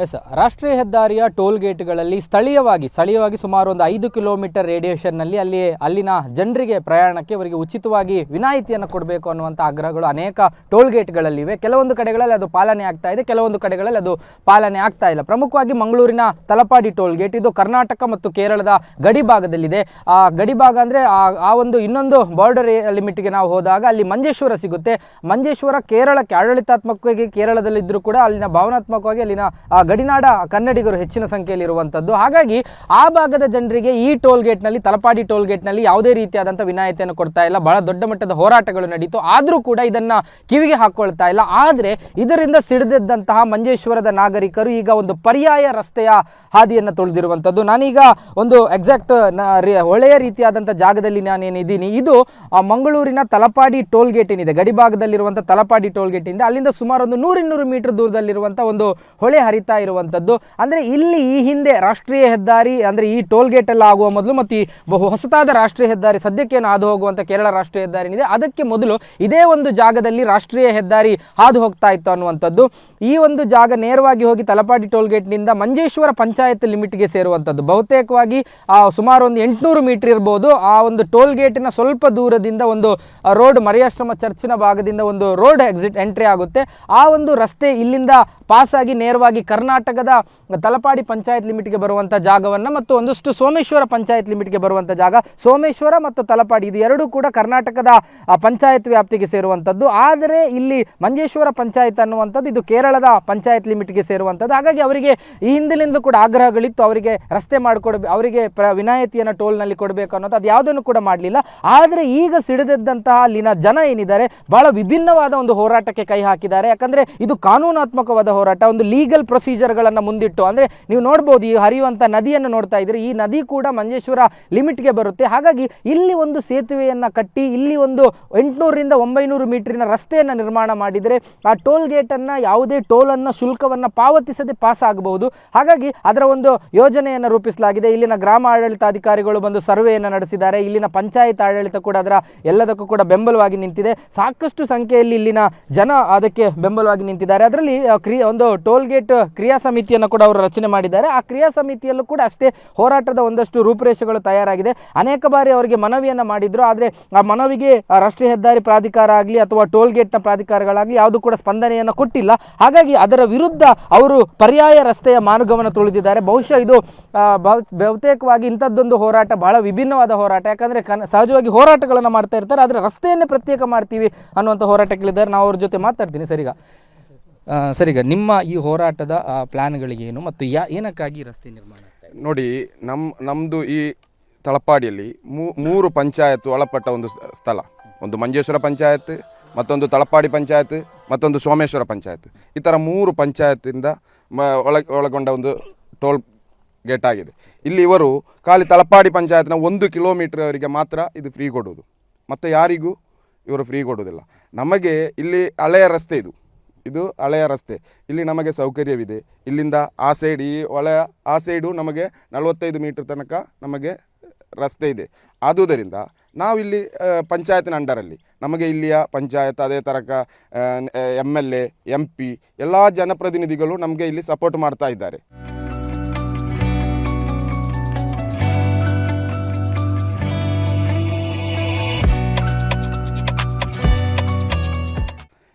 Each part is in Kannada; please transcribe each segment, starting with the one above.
ಎಸ್, ರಾಷ್ಟ್ರೀಯ ಹೆದ್ದಾರಿಯ ಟೋಲ್ ಗೇಟ್ಗಳಲ್ಲಿ ಸ್ಥಳೀಯವಾಗಿ ಸುಮಾರು ಒಂದು 5 ಕಿಲೋಮೀಟರ್ ರೇಡಿಯೇಷನ್ನಲ್ಲಿ ಅಲ್ಲಿನ ಜನರಿಗೆ ಪ್ರಯಾಣಕ್ಕೆ ಅವರಿಗೆ ಉಚಿತವಾಗಿ ವಿನಾಯಿತಿಯನ್ನು ಕೊಡಬೇಕು ಅನ್ನುವಂಥ ಆಗ್ರಹಗಳು ಅನೇಕ ಟೋಲ್ ಗೇಟ್ಗಳಲ್ಲಿವೆ. ಕೆಲವೊಂದು ಕಡೆಗಳಲ್ಲಿ ಅದು ಪಾಲನೆ ಆಗ್ತಾ ಇದೆ, ಕೆಲವೊಂದು ಕಡೆಗಳಲ್ಲಿ ಅದು ಪಾಲನೆ ಆಗ್ತಾ ಇಲ್ಲ. ಪ್ರಮುಖವಾಗಿ ಮಂಗಳೂರಿನ ತಲಪಾಡಿ ಟೋಲ್ ಗೇಟ್ ಇದು ಕರ್ನಾಟಕ ಮತ್ತು ಕೇರಳದ ಗಡಿ ಭಾಗದಲ್ಲಿದೆ. ಆ ಗಡಿ ಭಾಗ ಅಂದರೆ ಆ ಒಂದು ಇನ್ನೊಂದು ಬಾರ್ಡರ್ ಲಿಮಿಟ್ಗೆ ನಾವು ಹೋದಾಗ ಅಲ್ಲಿ ಮಂಜೇಶ್ವರ ಸಿಗುತ್ತೆ. ಮಂಜೇಶ್ವರ ಕೇರಳಕ್ಕೆ ಆಡಳಿತಾತ್ಮಕವಾಗಿ ಕೇರಳದಲ್ಲಿದ್ದರೂ ಕೂಡ ಅಲ್ಲಿನ ಭಾವನಾತ್ಮಕವಾಗಿ ಅಲ್ಲಿನ ಗಡಿನಾಡ ಕನ್ನಡಿಗರು ಹೆಚ್ಚಿನ ಸಂಖ್ಯೆಯಲ್ಲಿ ಇರುವಂಥದ್ದು. ಹಾಗಾಗಿ ಆ ಭಾಗದ ಜನರಿಗೆ ಈ ಟೋಲ್ ಗೇಟ್ನಲ್ಲಿ, ತಲಪಾಡಿ ಟೋಲ್ ಗೇಟ್ನಲ್ಲಿ ಯಾವುದೇ ರೀತಿಯಾದಂಥ ವಿನಾಯಿತಿಯನ್ನು ಕೊಡ್ತಾ ಇಲ್ಲ. ಬಹಳ ದೊಡ್ಡ ಮಟ್ಟದ ಹೋರಾಟಗಳು ನಡೀತು, ಆದರೂ ಕೂಡ ಇದನ್ನು ಕಿವಿಗೆ ಹಾಕ್ಕೊಳ್ತಾ ಇಲ್ಲ. ಆದರೆ ಇದರಿಂದ ಸಿಡಿದೆದ್ದಂತಹ ಮಂಜೇಶ್ವರದ ನಾಗರಿಕರು ಈಗ ಒಂದು ಪರ್ಯಾಯ ರಸ್ತೆಯ ಹಾದಿಯನ್ನು ತುಳಿದಿರುವಂಥದ್ದು. ನಾನೀಗ ಒಂದು ಎಕ್ಸಾಕ್ಟ್ ಒಳ್ಳೆಯ ರೀತಿಯಾದಂಥ ಜಾಗದಲ್ಲಿ ನಾನೇನಿದ್ದೀನಿ, ಇದು ಮಂಗಳೂರಿನ ತಲಪಾಡಿ ಟೋಲ್ ಗೇಟ್ ಏನಿದೆ, ಗಡಿ ಭಾಗದಲ್ಲಿರುವಂಥ ತಲಪಾಡಿ ಟೋಲ್ ಗೇಟ್ ಇಂದ ಅಲ್ಲಿಂದ ಸುಮಾರು ಒಂದು 100-200 ಮೀಟರ್ ದೂರದಲ್ಲಿರುವಂಥ ಒಂದು ಹೊಳೆ ಹರಿತಾ ಇರುವಂಥದ್ದು. ಅಂದರೆ ಇಲ್ಲಿ ಈ ಹಿಂದೆ ರಾಷ್ಟ್ರೀಯ ಹೆದ್ದಾರಿ ಅಂದರೆ ಈ ಟೋಲ್ ಗೇಟ್ ಎಲ್ಲ ಆಗುವ ಮೊದಲು ಮತ್ತು ಈ ಹೊಸತಾದ ರಾಷ್ಟ್ರೀಯ ಹೆದ್ದಾರಿ ಸದ್ಯಕ್ಕೇನು ಹಾದು ಹೋಗುವಂಥ ಕೇರಳ ರಾಷ್ಟ್ರೀಯ ಹೆದ್ದಾರಿ ಏನಿದೆ ಅದಕ್ಕೆ ಮೊದಲು ಇದೇ ಒಂದು ಜಾಗದಲ್ಲಿ ರಾಷ್ಟ್ರೀಯ ಹೆದ್ದಾರಿ ಹಾದು ಹೋಗ್ತಾ ಇತ್ತು ಅನ್ನುವಂಥದ್ದು. ಈ ಒಂದು ಜಾಗ ನೇರವಾಗಿ ಹೋಗಿ ತಲಪಾಡಿ ಟೋಲ್ ಗೇಟ್ನಿಂದ ಮಂಜೇಶ್ವರ ಪಂಚಾಯತ್ ಲಿಮಿಟ್ಗೆ ಸೇರುವಂಥದ್ದು. ಬಹುತೇಕವಾಗಿ ಸುಮಾರು ಒಂದು 800 ಮೀಟರ್ ಇರ್ಬೋದು. ಆ ಒಂದು ಟೋಲ್ ಗೇಟಿನ ಸ್ವಲ್ಪ ದೂರದಿಂದ ಒಂದು ರೋಡ್, ಮರಿಯಾಶ್ರಮ ಚರ್ಚಿನ ಭಾಗದಿಂದ ಒಂದು ರೋಡ್ ಎಂಟ್ರಿ ಆಗುತ್ತೆ. ಆ ಒಂದು ರಸ್ತೆ ಇಲ್ಲಿಂದ ಪಾಸ್ ಆಗಿ ನೇರವಾಗಿ ಕರ್ನಾಟಕದ ತಲಪಾಡಿ ಪಂಚಾಯತ್ ಲಿಮಿಟ್ಗೆ ಬರುವಂಥ ಜಾಗವನ್ನು ಮತ್ತು ಒಂದಷ್ಟು ಸೋಮೇಶ್ವರ ಪಂಚಾಯತ್ ಲಿಮಿಟ್ಗೆ ಬರುವಂಥ ಜಾಗ, ಸೋಮೇಶ್ವರ ಮತ್ತು ತಲಪಾಡಿ ಇದು ಎರಡೂ ಕೂಡ ಕರ್ನಾಟಕದ ಪಂಚಾಯತ್ ವ್ಯಾಪ್ತಿಗೆ ಸೇರುವಂಥದ್ದು. ಆದರೆ ಇಲ್ಲಿ ಮಂಜೇಶ್ವರ ಪಂಚಾಯತ್ ಅನ್ನುವಂಥದ್ದು ಇದು ಕೇರಳದ ಪಂಚಾಯತ್ ಲಿಮಿಟ್ಗೆ ಸೇರುವಂಥದ್ದು. ಹಾಗಾಗಿ ಅವರಿಗೆ ಈ ಹಿಂದಿನಿಂದಲೂ ಕೂಡ ಆಗ್ರಹಗಳಿತ್ತು, ಅವರಿಗೆ ರಸ್ತೆ ಅವರಿಗೆ ವಿನಾಯಿತಿಯನ್ನು ಟೋಲ್ನಲ್ಲಿ ಕೊಡಬೇಕು ಅನ್ನೋದು, ಅದು ಯಾವುದನ್ನು ಕೂಡ ಮಾಡಲಿಲ್ಲ. ಆದರೆ ಈಗ ಸಿಡಿದೆದ್ದಂತಹ ಅಲ್ಲಿನ ಜನ ಏನಿದ್ದಾರೆ ಬಹಳ ವಿಭಿನ್ನವಾದ ಒಂದು ಹೋರಾಟಕ್ಕೆ ಕೈ ಹಾಕಿದ್ದಾರೆ. ಯಾಕಂದರೆ ಇದು ಕಾನೂನಾತ್ಮಕವಾದ ಹೋರಾಟ, ಒಂದು ಲೀಗಲ್ ಪ್ರೊಸೀಜರ್ಗಳನ್ನು ಮುಂದಿಟ್ಟು. ಅಂದರೆ ನೀವು ನೋಡ್ಬೋದು, ಈ ಹರಿಯುವಂಥ ನದಿಯನ್ನು ನೋಡ್ತಾ ಇದ್ದೀರಿ, ಈ ನದಿ ಕೂಡ ಮಂಜೇಶ್ವರ ಲಿಮಿಟ್ಗೆ ಬರುತ್ತೆ. ಹಾಗಾಗಿ ಇಲ್ಲಿ ಒಂದು ಸೇತುವೆಯನ್ನು ಕಟ್ಟಿ ಇಲ್ಲಿ ಒಂದು 800-900 ಮೀಟರಿನ ರಸ್ತೆಯನ್ನು ನಿರ್ಮಾಣ ಮಾಡಿದರೆ ಆ ಟೋಲ್ ಗೇಟನ್ನು ಯಾವುದೇ ಟೋಲನ್ನು ಶುಲ್ಕವನ್ನು ಪಾವತಿಸದೆ ಪಾಸ್ ಆಗಬಹುದು. ಹಾಗಾಗಿ ಅದರ ಒಂದು ಯೋಜನೆಯನ್ನು ರೂಪಿಸಲಾಗಿದೆ. ಇಲ್ಲಿನ ಗ್ರಾಮ ಆಡಳಿತಾಧಿಕಾರಿಗಳು ಬಂದು ಸರ್ವೆಯನ್ನು ನಡೆಸಿದ್ದಾರೆ. ಇಲ್ಲಿನ ಪಂಚಾಯತ್ ಆಡಳಿತ ಕೂಡ ಅದರ ಎಲ್ಲದಕ್ಕೂ ಕೂಡ ಬೆಂಬಲವಾಗಿ ನಿಂತಿದೆ. ಸಾಕಷ್ಟು ಸಂಖ್ಯೆಯಲ್ಲಿ ಇಲ್ಲಿನ ಜನ ಅದಕ್ಕೆ ಬೆಂಬಲವಾಗಿ ನಿಂತಿದ್ದಾರೆ. ಅದರಲ್ಲಿ ಒಂದು ಟೋಲ್ ಗೇಟ್ ಕ್ರಿಯಾ ಸಮಿತಿಯನ್ನು ಕೂಡ ಅವರು ರಚನೆ ಮಾಡಿದ್ದಾರೆ. ಆ ಕ್ರಿಯಾ ಸಮಿತಿಯಲ್ಲೂ ಕೂಡ ಅಷ್ಟೇ ಹೋರಾಟದ ಒಂದಷ್ಟು ರೂಪುರೇಷೆಗಳು ತಯಾರಾಗಿದೆ. ಅನೇಕ ಬಾರಿ ಅವರಿಗೆ ಮನವಿಯನ್ನು ಮಾಡಿದ್ರು, ಆದರೆ ಆ ಮನವಿಗೆ ರಾಷ್ಟ್ರೀಯ ಹೆದ್ದಾರಿ ಪ್ರಾಧಿಕಾರ ಆಗಲಿ ಅಥವಾ ಟೋಲ್ ಗೇಟ್ನ ಪ್ರಾಧಿಕಾರಗಳಾಗಲಿ ಯಾವುದು ಕೂಡ ಸ್ಪಂದನೆಯನ್ನು ಕೊಟ್ಟಿಲ್ಲ. ಹಾಗಾಗಿ ಅದರ ವಿರುದ್ಧ ಅವರು ಪರ್ಯಾಯ ರಸ್ತೆಯ ಮಾರ್ಗವನ್ನು ತುಳಿದಿದ್ದಾರೆ. ಬಹುಶಃ ಇದು ಬಹುತೇಕವಾಗಿ ಇಂಥದ್ದೊಂದು ಹೋರಾಟ ಬಹಳ ವಿಭಿನ್ನವಾದ ಹೋರಾಟ. ಯಾಕಂದರೆ ಸಹಜವಾಗಿ ಹೋರಾಟಗಳನ್ನು ಮಾಡ್ತಾ ಇರ್ತಾರೆ, ಆದರೆ ರಸ್ತೆಯನ್ನೇ ಪ್ರತ್ಯೇಕ ಮಾಡ್ತೀವಿ ಅನ್ನುವಂಥ ಹೋರಾಟಗಳಿದ್ದಾರೆ. ನಾವು ಅವ್ರ ಜೊತೆ ಮಾತಾಡ್ತೀನಿ. ಸರಿಗ ನಿಮ್ಮ ಈ ಹೋರಾಟದ ಪ್ಲಾನ್ಗಳಿಗೇನು ಮತ್ತು ಏನಕ್ಕಾಗಿ ರಸ್ತೆ ನಿರ್ಮಾಣ ನೋಡಿ, ನಮ್ಮದು ಈ ತಲಪಾಡಿಯಲ್ಲಿ 3 ಪಂಚಾಯತ್ ಒಳಪಟ್ಟ ಒಂದು ಸ್ಥಳ. ಒಂದು ಮಂಜೇಶ್ವರ ಪಂಚಾಯತ್, ಮತ್ತೊಂದು ತಲಪಾಡಿ ಪಂಚಾಯತ್, ಮತ್ತೊಂದು ಸೋಮೇಶ್ವರ ಪಂಚಾಯತ್. ಈ ಥರ 3 ಪಂಚಾಯತಿಂದ ಒಳಗೊಂಡ ಒಂದು ಟೋಲ್ ಗೇಟ್ ಆಗಿದೆ. ಇಲ್ಲಿ ಇವರು ಖಾಲಿ ತಲಪಾಡಿ ಪಂಚಾಯತ್ನ 1 ಕಿಲೋಮೀಟರ್ವರೆಗೆ ಮಾತ್ರ ಇದು ಫ್ರೀ ಕೊಡುವುದು, ಮತ್ತು ಯಾರಿಗೂ ಇವರು ಫ್ರೀ ಕೊಡುವುದಿಲ್ಲ. ನಮಗೆ ಇಲ್ಲಿ ಹಳೆಯ ರಸ್ತೆ, ಇದು ಹಳೆಯ ರಸ್ತೆ. ಇಲ್ಲಿ ನಮಗೆ ಸೌಕರ್ಯವಿದೆ. ಇಲ್ಲಿಂದ ಆ ಸೈಡ್, ಈ ಹೊಳೆಯ ಆ ಸೈಡು ನಮಗೆ 45 ಮೀಟರ್ ತನಕ ನಮಗೆ ರಸ್ತೆ ಇದೆ. ಆದುದರಿಂದ ನಾವಿಲ್ಲಿ ಪಂಚಾಯತಿನ ಅಂಡರಲ್ಲಿ ನಮಗೆ ಇಲ್ಲಿಯ ಪಂಚಾಯತ್, ಅದೇ ತರಕ MLA, MP ಎಲ್ಲ ಜನಪ್ರತಿನಿಧಿಗಳು ನಮಗೆ ಇಲ್ಲಿ ಸಪೋರ್ಟ್ ಮಾಡ್ತಾ ಇದ್ದಾರೆ.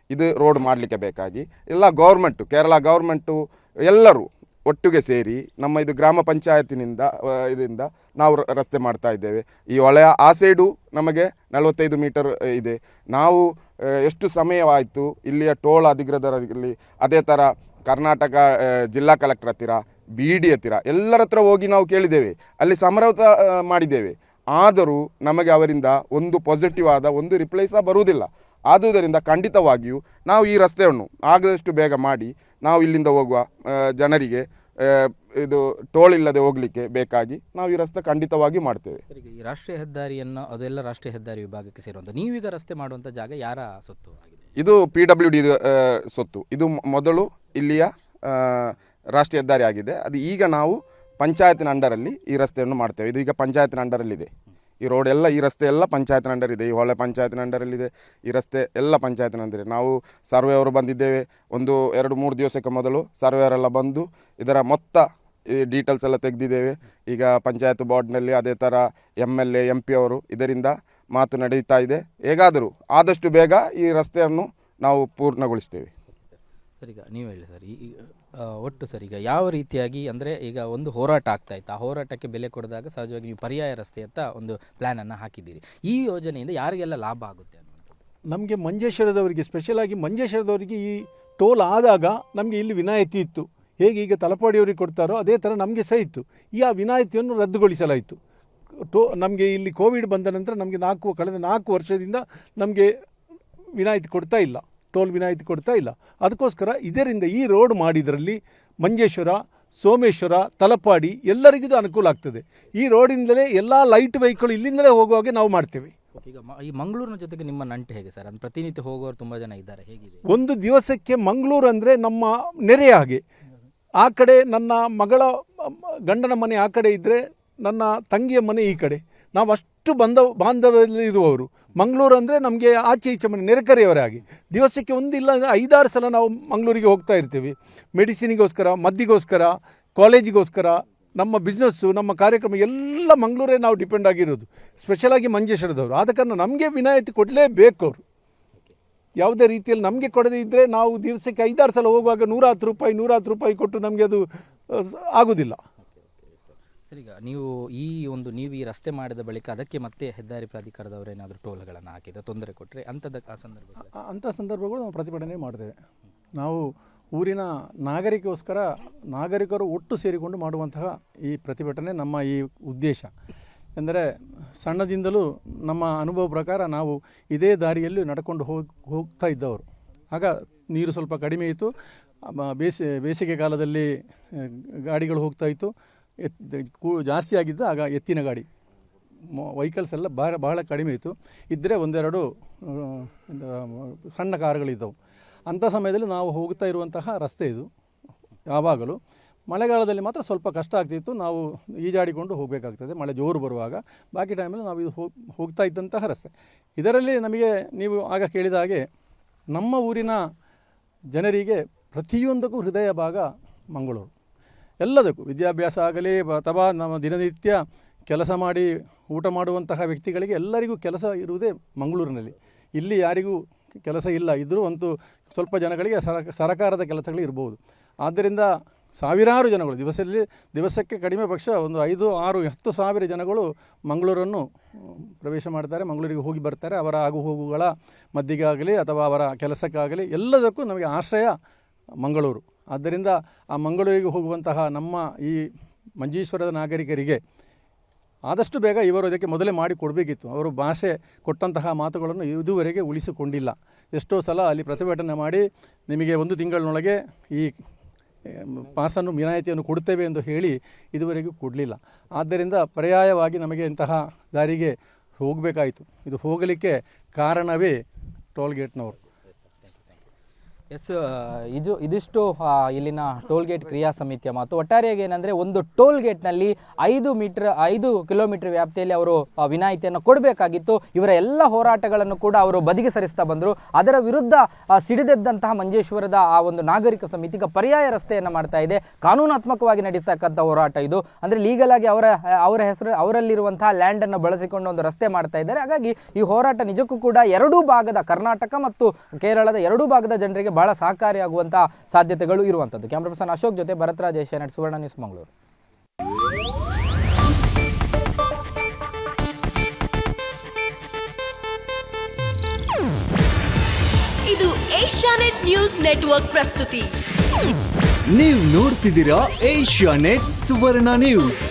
ಇದು ರೋಡ್ ಮಾಡಲಿಕ್ಕೆ ಬೇಕಾಗಿ ಎಲ್ಲ ಗೌರ್ಮೆಂಟು, ಕೇರಳ ಗೌರ್ಮೆಂಟು ಎಲ್ಲರೂ ಒಟ್ಟಿಗೆ ಸೇರಿ ನಮ್ಮ ಇದು ಗ್ರಾಮ ಪಂಚಾಯತಿನಿಂದ ಇದರಿಂದ ನಾವು ರಸ್ತೆ ಮಾಡ್ತಾ ಇದ್ದೇವೆ. ಈ ಹೊಳೆಯ ಆ ಸೈಡು ನಮಗೆ 45 ಮೀಟರ್ ಇದೆ. ನಾವು ಎಷ್ಟು ಸಮಯವಾಯಿತು ಇಲ್ಲಿಯ ಟೋಲ್ ಅಧಿಕೃತರಲ್ಲಿ, ಅದೇ ಥರ ಕರ್ನಾಟಕ ಜಿಲ್ಲಾ ಕಲೆಕ್ಟರ್ ಹತ್ತಿರ, BD ಹತ್ತಿರ ಎಲ್ಲರ ಹತ್ರ ಹೋಗಿ ನಾವು ಕೇಳಿದ್ದೇವೆ, ಅಲ್ಲಿ ಸಮರವತ ಮಾಡಿದ್ದೇವೆ. ಆದರೂ ನಮಗೆ ಅವರಿಂದ ಒಂದು ಪಾಸಿಟಿವ್ ಆದ ಒಂದು ರಿಪ್ಲೈ ಸಹ ಬರುವುದಿಲ್ಲ. ಆದುದರಿಂದ ಖಂಡಿತವಾಗಿಯೂ ನಾವು ಈ ರಸ್ತೆಯನ್ನು ಆಗದಷ್ಟು ಬೇಗ ಮಾಡಿ ನಾವು ಇಲ್ಲಿಂದ ಹೋಗುವ ಜನರಿಗೆ ಇದು ಟೋಲ್ ಇಲ್ಲದೆ ಹೋಗಲಿಕ್ಕೆ ಬೇಕಾಗಿ ನಾವು ಈ ರಸ್ತೆ ಖಂಡಿತವಾಗಿ ಮಾಡ್ತೇವೆ. ಈ ರಾಷ್ಟ್ರೀಯ ಹೆದ್ದಾರಿಯನ್ನು ಅದೆಲ್ಲ ರಾಷ್ಟ್ರೀಯ ಹೆದ್ದಾರಿ ವಿಭಾಗಕ್ಕೆ ಸೇರುವಂಥ ನೀವೀಗ ರಸ್ತೆ ಮಾಡುವಂಥ ಜಾಗ ಯಾರ ಸೊತ್ತು ಆಗಿದೆ? ಇದು PWD ಸೊತ್ತು. ಇದು ಮೊದಲು ಇಲ್ಲಿಯ ರಾಷ್ಟ್ರೀಯ ಹೆದ್ದಾರಿ ಆಗಿದೆ. ಅದು ಈಗ ನಾವು ಪಂಚಾಯತಿನ ಅಂಡರಲ್ಲಿ ಈ ರಸ್ತೆಯನ್ನು ಮಾಡ್ತೇವೆ. ಇದು ಈಗ ಪಂಚಾಯತಿನ ಅಂಡರಲ್ಲಿದೆ. ಈ ರೋಡ್ ಎಲ್ಲ ಈ ರಸ್ತೆ ಎಲ್ಲ ಪಂಚಾಯತ್ನ ಅಂಡರ್ ಇದೆ. ಈ ಹೊಳೆ ಪಂಚಾಯತ್ನ ಅಂಡರಲ್ಲಿದೆ. ಈ ರಸ್ತೆ ಎಲ್ಲ ಪಂಚಾಯತ್ನ ಅಂಡರ್ ಇದೆ. ನಾವು ಸರ್ವೆ ಅವರು ಬಂದಿದ್ದೇವೆ. 2-3 ದಿವಸಕ್ಕೆ ಮೊದಲು ಸರ್ವೆಯವರೆಲ್ಲ ಬಂದು ಇದರ ಮೊತ್ತ ಈ ಡೀಟೇಲ್ಸ್ ಎಲ್ಲ ತೆಗೆದಿದ್ದೇವೆ. ಈಗ ಪಂಚಾಯತ್ ಬೋರ್ಡ್ನಲ್ಲಿ ಅದೇ ಥರ MLA MP ಅವರು ಇದರಿಂದ ಮಾತು ನಡೀತಾ ಇದೆ. ಹೇಗಾದರೂ ಆದಷ್ಟು ಬೇಗ ಈ ರಸ್ತೆಯನ್ನು ನಾವು ಪೂರ್ಣಗೊಳಿಸ್ತೇವೆ. ಸರ್, ಈಗ ನೀವು ಹೇಳಿ ಸರ್, ಈ ಒಟ್ಟು ಸರ್ ಈಗ ಯಾವ ರೀತಿಯಾಗಿ ಅಂದರೆ ಈಗ ಒಂದು ಹೋರಾಟ ಆಗ್ತಾ ಇತ್ತು, ಆ ಹೋರಾಟಕ್ಕೆ ಬೆಲೆ ಕೊಡಿದಾಗ ಸಹಜವಾಗಿ ನೀವು ಪರ್ಯಾಯ ರಸ್ತೆಯತ್ತ ಒಂದು ಪ್ಲ್ಯಾನನ್ನು ಹಾಕಿದ್ದೀರಿ. ಈ ಯೋಜನೆಯಿಂದ ಯಾರಿಗೆಲ್ಲ ಲಾಭ ಆಗುತ್ತೆ ಅನ್ನುವಂಥದ್ದು? ನಮಗೆ ಮಂಜೇಶ್ವರದವರಿಗೆ, ಸ್ಪೆಷಲಾಗಿ ಮಂಜೇಶ್ವರದವರಿಗೆ ಈ ಟೋಲ್ ಆದಾಗ ನಮಗೆ ಇಲ್ಲಿ ವಿನಾಯಿತಿ ಇತ್ತು. ಹೇಗೆ ಈಗ ತಲಪಾಡಿಯವರಿಗೆ ಕೊಡ್ತಾರೋ ಅದೇ ಥರ ನಮಗೆ ಸಹ ಇತ್ತು. ಈ ಆ ವಿನಾಯಿತಿಯನ್ನು ರದ್ದುಗೊಳಿಸಲಾಯಿತು. ನಮಗೆ ಇಲ್ಲಿ ಕೋವಿಡ್ ಬಂದ ನಂತರ ನಮಗೆ ಕಳೆದ 4 ವರ್ಷದಿಂದ ನಮಗೆ ವಿನಾಯಿತಿ ಕೊಡ್ತಾ ಇಲ್ಲ, ಟೋಲ್ ವಿನಾಯಿತಿ ಕೊಡ್ತಾ ಇಲ್ಲ. ಅದಕ್ಕೋಸ್ಕರ ಇದರಿಂದ ಈ ರೋಡ್ ಮಾಡಿದರಲ್ಲಿ ಮಂಜೇಶ್ವರ, ಸೋಮೇಶ್ವರ, ತಲಪಾಡಿ ಎಲ್ಲರಿಗೂ ಅನುಕೂಲ ಆಗ್ತದೆ. ಈ ರೋಡಿಂದಲೇ ಎಲ್ಲ ಲೈಟ್ ವೆಹಿಕಲ್ ಇಲ್ಲಿಂದಲೇ ಹೋಗುವಾಗೆ ನಾವು ಮಾಡ್ತೇವೆ. ಈಗ ಈ ಮಂಗಳೂರಿನ ಜೊತೆಗೆ ನಿಮ್ಮ ನಂಟು ಹೇಗೆ ಸರ್? ಅಂದ್ರೆ ಪ್ರತಿನಿತ್ಯ ಹೋಗೋರು ತುಂಬ ಜನ ಇದ್ದಾರೆ, ಹೇಗಿದೆ? ಒಂದು ದಿವಸಕ್ಕೆ ಮಂಗಳೂರು ಅಂದರೆ ನಮ್ಮ ನೆರೆಯ ಹಾಗೆ. ಆ ಕಡೆ ನನ್ನ ಮಗಳ ಗಂಡನ ಮನೆ ಆ ಕಡೆ ಇದ್ದರೆ ನನ್ನ ತಂಗಿಯ ಮನೆ ಈ ಕಡೆ. ನಾವು ಅಷ್ಟು ಬಾಂಧವ್ಯದಲ್ಲಿರುವವರು. ಮಂಗಳೂರು ಅಂದರೆ ನಮಗೆ ಆಚೆ ಈಚೆ ಮನೆ ನೆರೆಕರೆಯವರೇ ಆಗಿ. ದಿವಸಕ್ಕೆ ಒಂದಿಲ್ಲ 5-6 ಸಲ ನಾವು ಮಂಗಳೂರಿಗೆ ಹೋಗ್ತಾ ಇರ್ತೀವಿ. ಮೆಡಿಸಿನಿಗೋಸ್ಕರ, ಮದ್ದಿಗೋಸ್ಕರ, ಕಾಲೇಜಿಗೋಸ್ಕರ, ನಮ್ಮ ಬಿಸ್ನೆಸ್ಸು, ನಮ್ಮ ಕಾರ್ಯಕ್ರಮ ಎಲ್ಲ ಮಂಗಳೂರೇ ನಾವು ಡಿಪೆಂಡ್ ಆಗಿರೋದು. ಸ್ಪೆಷಲಾಗಿ ಮಂಜೇಶ್ವರದವರು. ಆದ ಕಾರಣ ನಮಗೆ ವಿನಾಯಿತಿ ಕೊಡಲೇಬೇಕು ಅವರು. ಯಾವುದೇ ರೀತಿಯಲ್ಲಿ ನಮಗೆ ಕೊಡದೇ ಇದ್ದರೆ ನಾವು ದಿವಸಕ್ಕೆ 5-6 ಸಲ ಹೋಗುವಾಗ 110 ರೂಪಾಯಿ ಕೊಟ್ಟು ನಮಗೆ ಅದು ಆಗೋದಿಲ್ಲ. ಸರ್, ಈಗ ನೀವು ಈ ರಸ್ತೆ ಮಾಡಿದ ಬಳಿಕ ಅದಕ್ಕೆ ಮತ್ತೆ ಹೆದ್ದಾರಿ ಪ್ರಾಧಿಕಾರದವರು ಏನಾದರೂ ಟೋಲ್ಗಳನ್ನು ಹಾಕಿದ ತೊಂದರೆ ಕೊಟ್ಟರೆ ಅಂಥ ಸಂದರ್ಭಗಳು ನಾವು ಪ್ರತಿಭಟನೆ ಮಾಡ್ತೇವೆ. ನಾವು ಊರಿನ ನಾಗರಿಕರು ಒಟ್ಟು ಸೇರಿಕೊಂಡು ಮಾಡುವಂತಹ ಈ ಪ್ರತಿಭಟನೆ ನಮ್ಮ ಈ ಉದ್ದೇಶ. ಎಂದರೆ ಸಣ್ಣದಿಂದಲೂ ನಮ್ಮ ಅನುಭವ ಪ್ರಕಾರ ನಾವು ಇದೇ ದಾರಿಯಲ್ಲಿ ನಡ್ಕೊಂಡು ಹೋಗ್ತಾ ಇದ್ದವರು. ಆಗ ನೀರು ಸ್ವಲ್ಪ ಕಡಿಮೆ ಇತ್ತು. ಬೇಸಿಗೆ ಕಾಲದಲ್ಲಿ ಗಾಡಿಗಳು ಹೋಗ್ತಾಯಿತ್ತು. ಜಾಸ್ತಿ ಆಗಿದ್ದು ಆಗ ಎತ್ತಿನ ಗಾಡಿ ವೆಹಿಕಲ್ಸ್ ಎಲ್ಲ ಬಹಳ ಕಡಿಮೆ ಇತ್ತು. ಇದ್ದರೆ 1-2 ಸಣ್ಣ ಕಾರುಗಳಿದ್ದವು. ಅಂಥ ಸಮಯದಲ್ಲಿ ನಾವು ಹೋಗ್ತಾ ಇರುವಂತಹ ರಸ್ತೆ ಇದು. ಯಾವಾಗಲೂ ಮಳೆಗಾಲದಲ್ಲಿ ಮಾತ್ರ ಸ್ವಲ್ಪ ಕಷ್ಟ ಆಗ್ತಿತ್ತು. ನಾವು ಈಜಾಡಿಕೊಂಡು ಹೋಗಬೇಕಾಗ್ತದೆ ಮಳೆ ಜೋರು ಬರುವಾಗ. ಬಾಕಿ ಟೈಮಲ್ಲಿ ನಾವು ಇದು ಹೋಗ್ತಾ ಇದ್ದಂತಹ ರಸ್ತೆ. ಇದರಲ್ಲಿ ನಮಗೆ ನೀವು ಆಗ ಕೇಳಿದ ಹಾಗೆ ನಮ್ಮ ಊರಿನ ಜನರಿಗೆ ಪ್ರತಿಯೊಂದಕ್ಕೂ ಹೃದಯ ಭಾಗ ಮಂಗಳೂರು. ಎಲ್ಲದಕ್ಕೂ ವಿದ್ಯಾಭ್ಯಾಸ ಆಗಲಿ ಅಥವಾ ನಮ್ಮ ದಿನನಿತ್ಯ ಕೆಲಸ ಮಾಡಿ ಊಟ ಮಾಡುವಂತಹ ವ್ಯಕ್ತಿಗಳಿಗೆ ಎಲ್ಲರಿಗೂ ಕೆಲಸ ಇರುವುದೇ ಮಂಗಳೂರಿನಲ್ಲಿ. ಇಲ್ಲಿ ಯಾರಿಗೂ ಕೆಲಸ ಇಲ್ಲ, ಇದ್ದರೂ ಅಂತೂ ಸ್ವಲ್ಪ ಜನಗಳಿಗೆ ಸರಕಾರದ ಕೆಲಸಗಳು ಇರ್ಬೋದು. ಆದ್ದರಿಂದ ಸಾವಿರಾರು ಜನಗಳು ದಿವಸಕ್ಕೆ ಕಡಿಮೆ ಪಕ್ಷ 5, 6, 10 ಸಾವಿರ ಜನಗಳು ಮಂಗಳೂರನ್ನು ಪ್ರವೇಶ ಮಾಡ್ತಾರೆ, ಮಂಗಳೂರಿಗೆ ಹೋಗಿ ಬರ್ತಾರೆ. ಅವರ ಆಗುಹೋಗುಗಳ ಮದ್ದಿಗಾಗಲಿ ಅಥವಾ ಅವರ ಕೆಲಸಕ್ಕಾಗಲಿ ಎಲ್ಲದಕ್ಕೂ ನಮಗೆ ಆಶ್ರಯ ಮಂಗಳೂರು. ಆದ್ದರಿಂದ ಆ ಮಂಗಳೂರಿಗೆ ಹೋಗುವಂತಹ ನಮ್ಮ ಈ ಮಂಜೇಶ್ವರದ ನಾಗರಿಕರಿಗೆ ಆದಷ್ಟು ಬೇಗ ಇವರು ಅದಕ್ಕೆ ಮೊದಲೇ ಮಾಡಿ ಕೊಡಬೇಕಿತ್ತು. ಅವರು ಭಾಷೆ ಕೊಟ್ಟಂತಹ ಮಾತುಗಳನ್ನು ಇದುವರೆಗೆ ಉಳಿಸಿಕೊಂಡಿಲ್ಲ. ಎಷ್ಟೋ ಸಲ ಅಲ್ಲಿ ಪ್ರತಿಭಟನೆ ಮಾಡಿ ನಿಮಗೆ 1 ತಿಂಗಳಿನೊಳಗೆ ಈ ಪಾಸನ್ನು ವಿನಾಯಿತಿಯನ್ನು ಕೊಡ್ತೇವೆ ಎಂದು ಹೇಳಿ ಇದುವರೆಗೂ ಕೊಡಲಿಲ್ಲ. ಆದ್ದರಿಂದ ಪರ್ಯಾಯವಾಗಿ ನಮಗೆ ಇಂತಹ ದಾರಿಗೆ ಹೋಗಬೇಕಾಯಿತು. ಇದು ಹೋಗಲಿಕ್ಕೆ ಕಾರಣವೇ ಟೋಲ್ಗೇಟ್ನವರು. ಇದಿಷ್ಟು ಇಲ್ಲಿನ ಟೋಲ್ಗೇಟ್ ಕ್ರಿಯಾ ಸಮಿತಿಯ ಮಾತು. ಒಟ್ಟಾರೆಯಾಗಿ ಏನಂದರೆ ಒಂದು ಟೋಲ್ಗೇಟ್ನಲ್ಲಿ 5 ಕಿಲೋಮೀಟರ್ ವ್ಯಾಪ್ತಿಯಲ್ಲಿ ಅವರು ವಿನಾಯಿತಿಯನ್ನು ಕೊಡಬೇಕಾಗಿತ್ತು. ಇವರ ಎಲ್ಲ ಹೋರಾಟಗಳನ್ನು ಕೂಡ ಅವರು ಬದಿಗೆ ಸರಿಸ್ತಾ ಬಂದರು. ಅದರ ವಿರುದ್ಧ ಸಿಡಿದೆದ್ದಂತಹ ಮಂಜೇಶ್ವರದ ಆ ಒಂದು ನಾಗರಿಕ ಸಮಿತಿ ಈಗ ಪರ್ಯಾಯ ರಸ್ತೆಯನ್ನು ಮಾಡ್ತಾ ಇದೆ. ಕಾನೂನಾತ್ಮಕವಾಗಿ ನಡೀತಕ್ಕಂಥ ಹೋರಾಟ ಇದು. ಅಂದರೆ ಲೀಗಲ್ ಆಗಿ ಅವರ ಹೆಸರು ಅವರಲ್ಲಿರುವಂತಹ ಲ್ಯಾಂಡನ್ನು ಬಳಸಿಕೊಂಡು ಒಂದು ರಸ್ತೆ ಮಾಡ್ತಾ ಇದ್ದಾರೆ. ಹಾಗಾಗಿ ಈ ಹೋರಾಟ ನಿಜಕ್ಕೂ ಕೂಡ 2 ಭಾಗದ ಕರ್ನಾಟಕ ಮತ್ತು ಕೇರಳದ 2 ಭಾಗದ ಜನರಿಗೆ ಬಹಳ ಸಹಕಾರಿಯಾಗುವಂತಹ ಸಾಧ್ಯತೆಗಳು ಇರುವಂಥದ್ದು. ಕ್ಯಾಮ್ರಾ ಪರ್ಸನ್ ಅಶೋಕ್ ಜೊತೆ ಭರತ್ರಾಜ್, ಏಷ್ಯಾನೆಟ್ ಸುವರ್ಣ ನ್ಯೂಸ್, ಮಂಗಳೂರು. ಇದು ಏಷ್ಯಾನೆಟ್ ನ್ಯೂಸ್ ನೆಟ್ವರ್ಕ್ ಪ್ರಸ್ತುತಿ. ನೀವು ನೋಡ್ತಿದ್ದೀರಾ ಏಷ್ಯಾನೆಟ್ ಸುವರ್ಣ ನ್ಯೂಸ್.